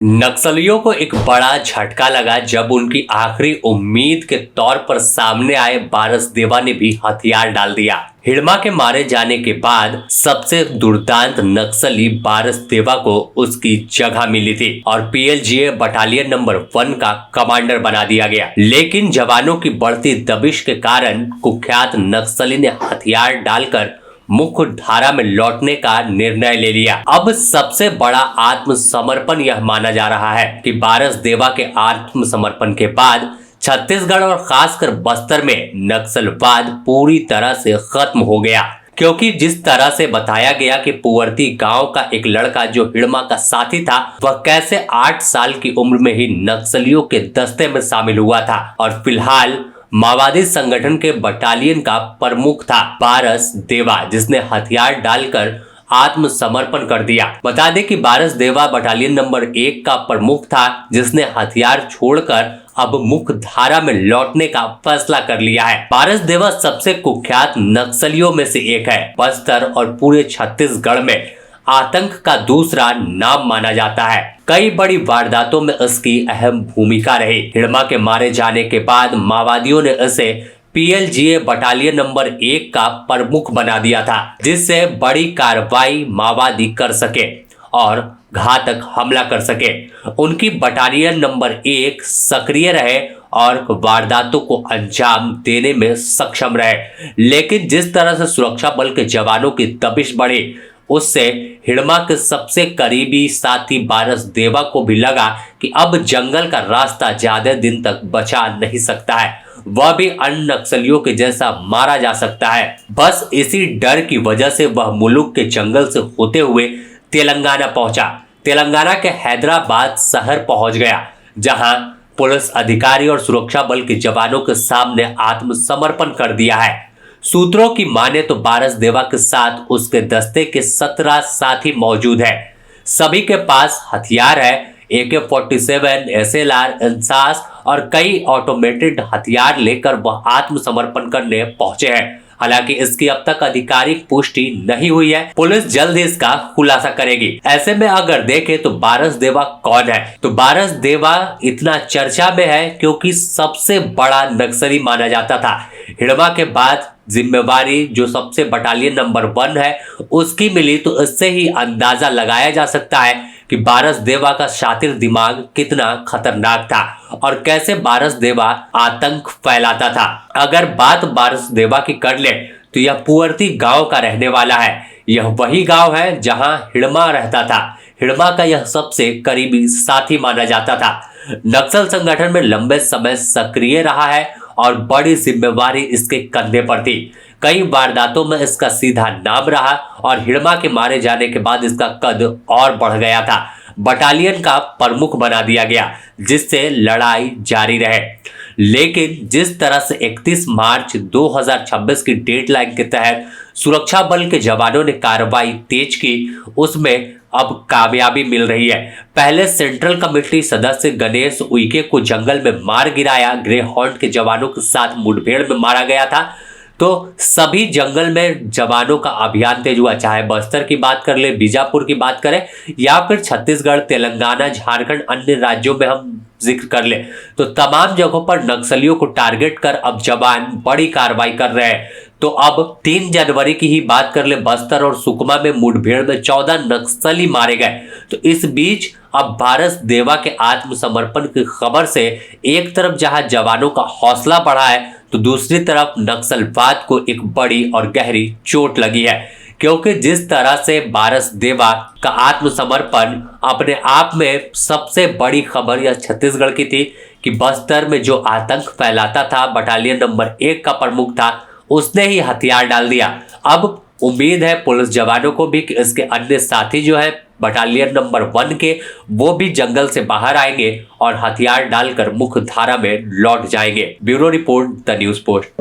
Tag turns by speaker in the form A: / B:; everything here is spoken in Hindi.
A: नक्सलियों को एक बड़ा झटका लगा जब उनकी आखिरी उम्मीद के तौर पर सामने आए बारसदेवा ने भी हथियार डाल दिया। हिड़मा के मारे जाने के बाद सबसे दुर्दांत नक्सली बारसदेवा को उसकी जगह मिली थी और पीएलजीए बटालियन नंबर 1 का कमांडर बना दिया गया। लेकिन जवानों की बढ़ती दबिश के कारण कुख्यात नक्सली ने हथियार डालकर मुख्य धारा में लौटने का निर्णय ले लिया। अब सबसे बड़ा आत्मसमर्पण यह माना जा रहा है कि बारसदेवा के आत्मसमर्पण के बाद छत्तीसगढ़ और खासकर बस्तर में नक्सलवाद पूरी तरह से खत्म हो गया, क्योंकि जिस तरह से बताया गया कि पुवर्ती गांव का एक लड़का जो हिड़मा का साथी था, वह कैसे 8 साल की उम्र में ही नक्सलियों के दस्ते में शामिल हुआ था और फिलहाल माओवादी संगठन के बटालियन का प्रमुख था बारसदेवा, जिसने हथियार डालकर आत्मसमर्पण कर दिया। बता दें कि बारसदेवा बटालियन नंबर 1 का प्रमुख था, जिसने हथियार छोड़कर अब मुख्य धारा में लौटने का फैसला कर लिया है। बारसदेवा सबसे कुख्यात नक्सलियों में से एक है। बस्तर और पूरे छत्तीसगढ़ में आतंक का दूसरा नाम माना जाता है। कई बड़ी वारदातों में इसकी अहम भूमिका रही। हिड़मा के मारे जाने के बाद माओवादियों ने इसे पीएलजीए बटालियन नंबर 1 का प्रमुख बना दिया था, जिससे बड़ी कार्रवाई माओवादी कर सके और घातक हमला कर सके। उनकी बटालियन नंबर 1 सक्रिय रहे और वारदातों को अंजाम देने में सक्षम रहे। लेकिन जिस तरह से सुरक्षा बल के जवानों की दबिश बढ़ी, उससे हिड़मा के सबसे करीबी साथी बारसदेवा को भी लगा कि अब जंगल का रास्ता ज्यादा दिन तक बचा नहीं सकता है, वह भी अन्य नक्सलियों के जैसा मारा जा सकता है। बस इसी डर की वजह से वह मुल्क के जंगल से होते हुए तेलंगाना पहुंचा। तेलंगाना के हैदराबाद शहर पहुंच गया, जहां पुलिस अधिकारी और सुरक्षा बल के जवानों के सामने आत्मसमर्पण कर दिया है। सूत्रों की माने तो बारसदेवा के साथ उसके दस्ते के 17 साथी मौजूद है। सभी के पास हथियार है, AK-47, SLR, इंसास और कई ऑटोमेटेड हथियार लेकर वह आत्मसमर्पण करने पहुंचे हैं। हालांकि इसकी अब तक आधिकारिक पुष्टि नहीं हुई है। पुलिस जल्द ही इसका खुलासा करेगी। ऐसे में अगर देखें तो बारसदेवा कौन है, तो बारसदेवा इतना चर्चा में है क्योंकि सबसे बड़ा नक्सली माना जाता था। हिड़मा के बाद जिम्मेवारी जो सबसे बटालियन नंबर 1 है उसकी मिली, तो इससे ही अंदाजा लगाया जा सकता है कि बारसदेवा का शातिर दिमाग कितना खतरनाक था और कैसे बारसदेवा आतंक फैलाता था। अगर बात बारसदेवा की कर ले तो यह पुवर्ती गांव का रहने वाला है। यह वही गांव है जहां हिड़मा रहता था। हिड़मा का यह सबसे करीबी साथी माना जाता था। नक्सल संगठन में लंबे समय सक्रिय रहा है और बड़ी जिम्मेवारी इसके कंधे पर थी। कई वारदातों में इसका सीधा नाम रहा और हिड़मा के मारे जाने के बाद इसका कद और बढ़ गया था। बटालियन का प्रमुख बना दिया गया, जिससे लड़ाई जारी रहे। लेकिन जिस तरह से 31 मार्च 2026 की डेडलाइन के तहत सुरक्षा बल के जवानों ने कार्रवाई तेज की, उसमें अब कामयाबी मिल रही है। पहले सेंट्रल कमेटी सदस्य गणेश उइके को जंगल में मार गिराया। ग्रे हॉर्न के जवानों के साथ मुठभेड़ में मारा गया था। तो सभी जंगल में जवानों का अभियान तेज हुआ, चाहे बस्तर की बात कर ले, बीजापुर की बात करें या फिर छत्तीसगढ़, तेलंगाना, झारखंड, अन्य राज्यों में हम जिक्र कर ले, तो तमाम जगहों पर नक्सलियों को टारगेट कर अब जवान बड़ी कार्रवाई कर रहे हैं। तो अब 3 जनवरी की ही बात कर ले, बस्तर और सुकमा में मुठभेड़ में 14 नक्सली मारे गए। तो इस बीच अब बारसदेवा के आत्मसमर्पण की खबर से एक तरफ जहां जवानों का हौसला बढ़ा है, तो दूसरी तरफ नक्सलवाद को एक बड़ी और गहरी चोट लगी है, क्योंकि जिस तरह से बारसदेवा का आत्मसमर्पण अपने आप में सबसे बड़ी खबर यह छत्तीसगढ़ की थी कि बस्तर में जो आतंक फैलाता था, बटालियन नंबर 1 का प्रमुख था, उसने ही हथियार डाल दिया। अब उम्मीद है पुलिस जवानों को भी कि इसके अन्य साथी जो है बटालियन नंबर 1 के, वो भी जंगल से बाहर आएंगे और हथियार डालकर मुख्य धारा में लौट जाएंगे। Bureau report, the news post.